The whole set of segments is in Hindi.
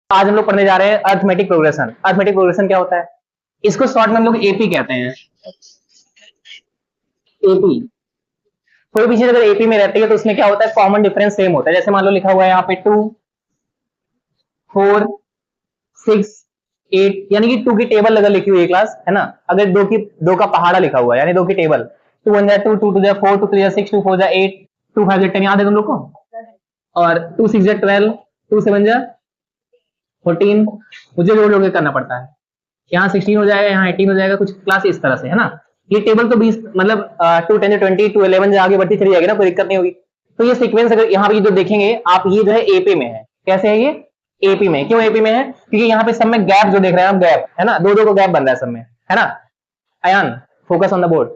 आज हम लोग पढ़ने जा रहे हैं अर्थमेटिक प्रोग्रेशन। अर्थमेटिक प्रोग्रेशन क्या होता है? इसको शॉर्ट में हम लोग एपी कहते हैं। एपी, कोई भी चीज अगर एपी में रहती है तो उसमें क्या होता है, कॉमन डिफरेंस सेम होता है। जैसे मान लो लिखा हुआ है यहाँ पे 2 4 6 8, यानी कि 2 की टेबल अगर लिखी हुई है क्लास, है ना, अगर 2 का पहाड़ा लिखा हुआ है, यानी 2 की टेबल, 2 1 2, 2 2 4, 2 3 6, 2 4 8, 2 5 10, याद है तुम लोग को? और 2 6 12, 2 7 14, मुझे जोड़ जोड़ के करना पड़ता है। यहाँ 16 हो जाएगा, यहाँ 18 हो जाएगा, कुछ क्लास इस तरह से, है ना। ये टेबल तो 20 मतलब 2 10 20 2 11 से आगे बढ़ती चली जाएगी ना, कोई दिक्कत नहीं होगी। तो ये सीक्वेंस अगर यहाँ पे जो देखेंगे आप, ये जो है एपी में है। कैसे है ये? एपी में। क्यों एपी में है? क्योंकि यहाँ पे सब में गैप जो देख रहे हैं आप, गैप है ना, 2 2 को गैप बन रहा है सब में, है ना। Ayan, focus on the board,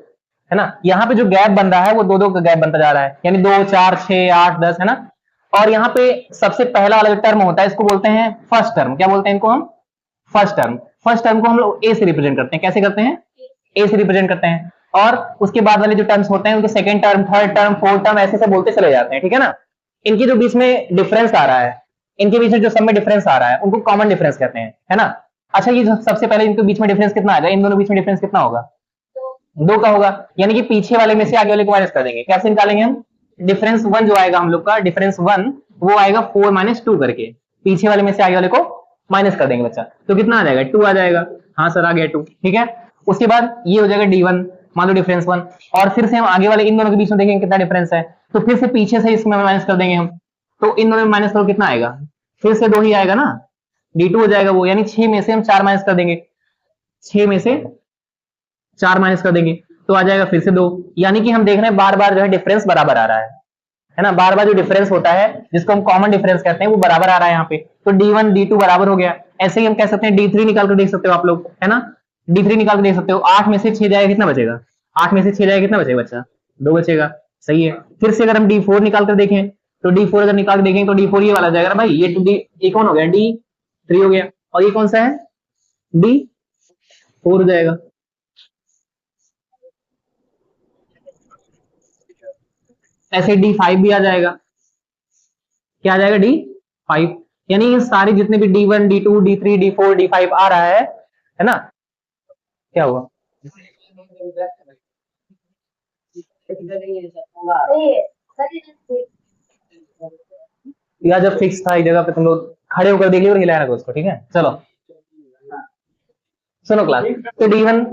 है ना। यहाँ पे जो गैप बन रहा है वो 2 2 का गैप बनता जा रहा है, यानी 2 4 6 8 10, है ना। और यहाँ पे सबसे पहला वाला जो टर्म होता है इसको बोलते हैं फर्स्ट टर्म। क्या बोलते हैं इनको हम? First term. फर्स्ट टर्म को हम लोग ए से रिप्रेजेंट करते हैं। कैसे करते हैं? ए से रिप्रेजेंट करते हैं। और उसके बाद वाले जो टर्म्स होते हैं उनके second term, third term, fourth term, ऐसे से बोलते चले जाते हैं, ठीक है ना। इनके जो बीच में डिफरेंस आ रहा है, इनके बीच में जो सब में डिफरेंस आ रहा है उनको कॉमन डिफरेंस कहते हैं, है ना। अच्छा, ये सबसे पहले इनके बीच में डिफरेंस कितना आएगा? इन दोनों बीच में डिफरेंस कितना होगा? 2 का होगा, यानी कि पीछे वाले में से आगे वाले को माइनस कर देंगे। कैसे निकालेंगे हम? डिफरेंस 1 जो आएगा हम लोग का, डिफरेंस 1 वो आएगा 4 - 2 करके, पीछे वाले में से आगे वाले को माइनस कर देंगे बच्चा। तो कितना आ जाएगा? 2 आ जाएगा। हाँ सर, आ गया 2, ठीक है। उसके बाद ये हो जाएगा D1, मान लो डिफरेंस 1, और फिर से हम आगे वाले इन दोनों के बीच में देखेंगे कितना डिफरेंस है, तो फिर से पीछे से इसमें माइनस कर देंगे हम। तो इन दोनों में माइनस करो, कितना आएगा? फिर से 2 ही आएगा ना, D2 हो जाएगा वो, यानी 6 में से हम 4 माइनस कर देंगे, 6 में से 4 माइनस कर देंगे तो आ जाएगा फिर से 2। यानी कि हम देख रहे हैं बार बार जो है डिफरेंस बराबर आ रहा है ना। बार बार जो डिफरेंस होता है जिसको हम कॉमन डिफरेंस कहते हैं वो बराबर आ रहा है यहाँ पे। तो D1 D2 बराबर हो गया। ऐसे ही हम कह सकते हैं D3 निकाल कर देख सकते हो आप लोग, है ना। D3 निकाल कर देख सकते हो। 8 में से 6 जाएगा, कितना बचेगा? 8 में से 6 जाएगा, कितना बचेगा बच्चा? 2 बचेगा। सही है। फिर से अगर हम D4 निकाल कर देखें तो D4 अगर निकाल कर देखें तो D4 ये वाला जाएगा ना भाई, ये कौन हो गया? D3 हो गया। और ये कौन सा है? D4 हो जाएगा। ऐसे D5 भी आ जाएगा। क्या आ जाएगा? D5। यानी ये सारे जितने भी D1 D2 D3 D4 D5 आ रहा है ना। क्या हुआ? या जब फिक्स था एक जगह पे तुम लोग खड़े होकर देख लियो और हिलाया रखो उसको, ठीक है। चलो सुनो क्लास। तो D1,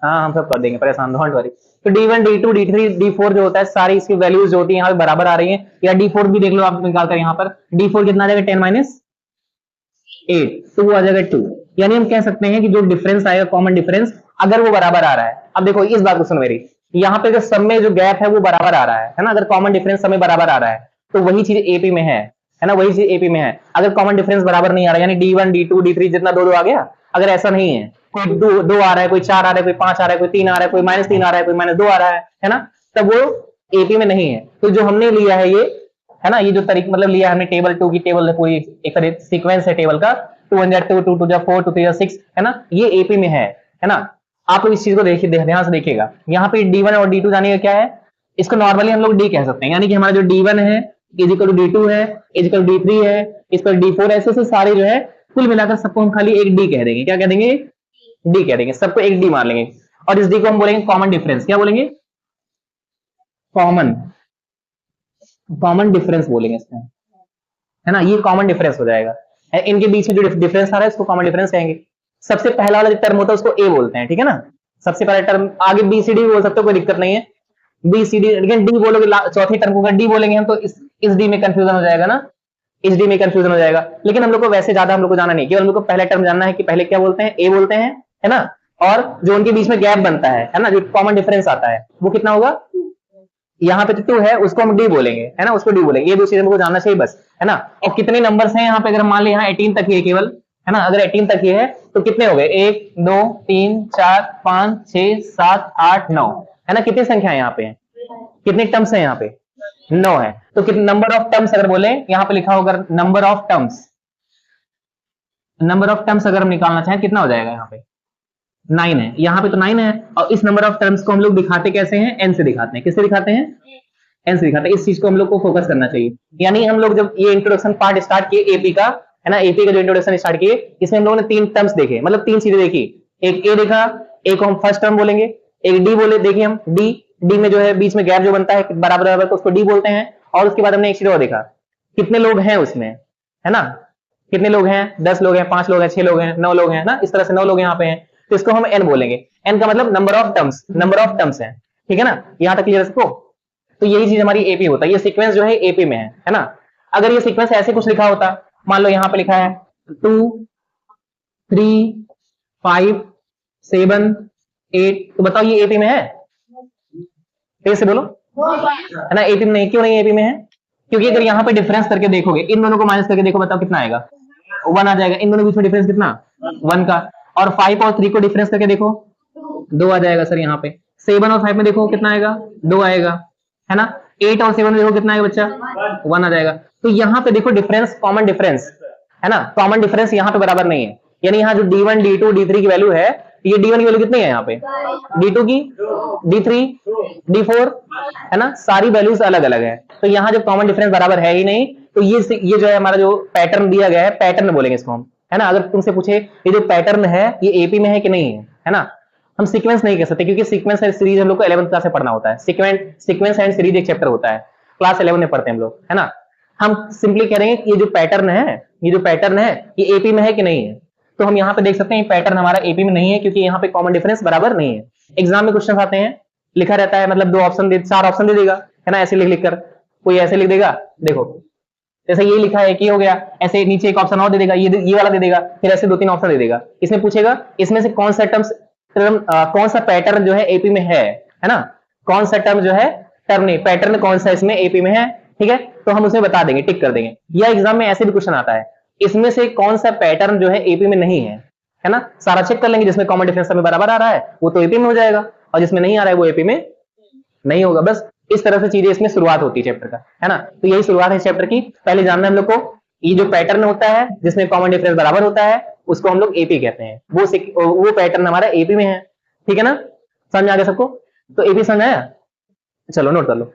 हाँ हम सब कर देंगे, परेशान डोंट वरी। तो D1 D2 D3 D4 जो होता है, सारी इसकी वैल्यूज जो होती है यहाँ पे बराबर आ रही है। या D4 भी देख लो आप निकाल कर, यहाँ पर D4 कितना आ जाएगा? 10 - 8, तो वो आ जाएगा 2। यानी हम कह सकते हैं कि जो डिफरेंस आएगा, कॉमन डिफरेंस, अगर वो बराबर आ रहा है। अब देखो इस बात को सुनो मेरी, यहाँ पे जो सब में जो गैप है वो बराबर आ रहा है ना। अगर कॉमन डिफरेंस सब में बराबर आ रहा है तो वही चीज एपी में है ना, वही चीज एपी में है। अगर कॉमन डिफरेंस बराबर नहीं आ रहा, यानी D1 D2 D3 जितना 2 2 आ गया, अगर ऐसा नहीं है, कोई 2 आ रहा है, कोई 4 आ रहा है, कोई 5 आ रहा है, कोई 3 आ रहा है, कोई -3 आ रहा है, कोई -2 आ रहा है ना, तब वो एपी में नहीं है। तो जो हमने लिया है ये, है ना, ये जो तरीका मतलब लिया हमने, टेबल 2 की टेबल कोई एक तरह सीक्वेंस है टेबल का, 2 1 2 2 2 4 2 3 6, है ना, ये एपी में है ना। आप लोग इस चीज को देखिए, ध्यान से देखिएगा। यहाँ पे D1 और D2 जाने का क्या है, इसको नॉर्मली हम लोग D कह सकते हैं। यानी कि हमारा जो D1 है इज इक्वल टू D2 है, इज इक्वल टू D3 है, इस पर D4, ऐसे से सारे जो है कुल मिलाकर सबको हम खाली एक D कह देंगे। क्या कह देंगे? D कह देंगे, सबको एक D मान लेंगे। और इस D को हम बोलेंगे कॉमन डिफरेंस। क्या बोलेंगे? कॉमन डिफरेंस बोलेंगे इसमें, है ना। ये कॉमन डिफरेंस हो जाएगा। इनके बीच में जो डिफरेंस आ रहा है इसको कॉमन डिफरेंस कहेंगे। सबसे पहला वाला जो टर्म होता है उसको ए बोलते हैं, ठीक है ना। सबसे पहला टर्म, आगे बी सी डी बोल सकते हो, कोई दिक्कत नहीं है, बी सी डी, लेकिन डी बोलोगे चौथे टर्म को अगर डी बोलेंगे हम तो इस डी में कंफ्यूजन हो जाएगा ना, इस डी में कंफ्यूजन हो जाएगा। लेकिन हम लोग को वैसे ज्यादा हम लोग को जाना नहीं, केवल हम लोग को पहला टर्म जानना है कि पहले क्या बोलते हैं, ए बोलते हैं, है ना। और जो उनके बीच में गैप बनता है ना, जो कॉमन डिफरेंस आता है वो कितना होगा? यहाँ पे तो 2 है, उसको हम डी बोलेंगे, है ना, उसको डी बोलेंगे। ये 2 चीजें हमको जानना चाहिए बस, है ना। और कितने नंबर्स हैं यहाँ पे, अगर मान लिया यहाँ 18 तक ही है केवल, है ना, अगर 18 तक ही है तो कितने हो गए? 1 2 3 4 5 6 7 8 9, है ना। कितनी संख्या है यहाँ पे? कितने टर्म्स है यहाँ पे? 9 है। तो कितने नंबर ऑफ टर्म्स अगर बोले, यहाँ पे लिखा होगा number of terms, number of terms अगर हम निकालना चाहें कितना हो जाएगा? यहाँ पे 9 है, यहाँ पे तो 9 है। और इस नंबर ऑफ टर्म्स को हम लोग दिखाते कैसे हैं? n से दिखाते हैं। किससे दिखाते हैं? n से दिखाते हैं। इस चीज को हम लोग को फोकस करना चाहिए। यानी हम लोग जब ये इंट्रोडक्शन पार्ट स्टार्ट किए एपी का, है ना। एपी का जो इंट्रोडक्शन स्टार्ट किए, इसमें हम लोगों ने 3 टर्म्स देखे, मतलब 3 चीजें देखी। एक ए देखा, एक हम फर्स्ट टर्म बोलेंगे, एक डी बोले देखिए हम, डी में जो है बीच में गैप जो बनता है बराबर बराबर, तो उसको डी बोलते हैं। और उसके बाद हमने एक चीज और देखा, कितने लोग हैं उसमें, है ना, कितने लोग हैं, 10 लोग हैं, 5 लोग हैं, 6 लोग हैं, 9 लोग हैं ना, इस तरह से 9 लोग यहाँ पे हैं, तो इसको हम एन बोलेंगे। एन का मतलब नंबर ऑफ टर्म्स है, ठीक है ना। यहां तक क्लियर है सबको। तो यही चीज हमारी एपी होता है, ये सीक्वेंस जो है एपी में है ना। अगर ये सीक्वेंस ऐसे कुछ लिखा होता, मान लो यहाँ पे लिखा है 2 3 5 7 8, तो बताओ ये एपी में है? तेज से बोलो, है ना। एपी में नहीं, क्यों नहीं एपी में है? क्योंकि अगर यहाँ पे डिफरेंस करके देखोगे, इन दोनों को माइनस करके देखो, बताओ कितना आएगा? 1 आ जाएगा। इन दोनों के बीच में डिफरेंस कितना? 1 का। और 5 और 3 को डिफरेंस करके देखो, 2 आ जाएगा सर यहाँ पे। 7 और 5 में देखो कितना आएगा? 2 आएगा, है ना। 8 और 7 में देखो कितना आएगा बच्चा? 1 आ जाएगा। तो यहाँ पे देखो डिफरेंस, कॉमन डिफरेंस, है ना, कॉमन डिफरेंस यहाँ पे बराबर नहीं है। यानी यहाँ जो D1 D2 D3 की वैल्यू है, ये D1 की वैल्यू कितनी है यहाँ पे? D2 की, D3 D4, है ना, सारी वैल्यूज अलग अलग है। तो यहाँ जब कॉमन डिफरेंस बराबर है ही नहीं, तो ये जो है हमारा जो पैटर्न दिया गया है, पैटर्न बोलेंगे इसको हम, है ना। अगर तुमसे पूछे ये जो पैटर्न है ये एपी में है कि नहीं है ना। हम सीक्वेंस नहीं कह सकते, क्योंकि सीक्वेंस एंड सीरीज हम लोग को 11th क्लास में पढ़ना होता है। सीक्वेंस एंड सीरीज एक चैप्टर होता है, क्लास 11 में पढ़ते हैं हम लोग, है ना। हम सिंपली कह रहे हैं कि ये जो पैटर्न है, ये एपी में है कि नहीं है। तो हम यहाँ पे देख सकते हैं पैटर्न हमारा एपी में नहीं है, क्योंकि यहाँ पे कॉमन डिफरेंस बराबर नहीं है। एग्जाम में क्वेश्चन आते हैं, लिखा रहता है, मतलब 2 ऑप्शन दे, 4 ऑप्शन दे देगा, है ना, ऐसे लिख लिख कर। कोई ऐसे लिख देगा, देखो जैसे ये लिखा है कि हो गया, ऐसे नीचे एक ऑप्शन और दे देगा, ये वाला दे देगा, फिर ऐसे 2-3 ऑप्शन दे देगा। इसमें पूछेगा इसमें से कौन सा कौन सा पैटर्न जो है एपी में है ना। कौन सा टर्म जो है, टर्म नहीं, पैटर्न कौन सा इसमें एपी में है, ठीक है। तो हम उसे बता देंगे, टिक कर देंगे। या एग्जाम में ऐसे भी क्वेश्चन आता है, इसमें से कौन सा पैटर्न जो है एपी में नहीं है ना। सारा चेक कर लेंगे, जिसमें कॉमन डिफरेंस हमें बराबर आ रहा है वो तो एपी में हो जाएगा, और जिसमें नहीं आ रहा है वो एपी में नहीं होगा। बस इस तरह से चीजें इसमें शुरुआत होती है चैप्टर का, है ना। तो यही शुरुआत है चैप्टर की। पहले जानना है हम लोग को, ये जो पैटर्न होता है जिसमें कॉमन डिफरेंस बराबर होता है, उसको हम लोग एपी कहते हैं। वो पैटर्न हमारा एपी में है, ठीक है ना। समझ आ गया सबको? तो एपी समझ आया? चलो नोट कर लो।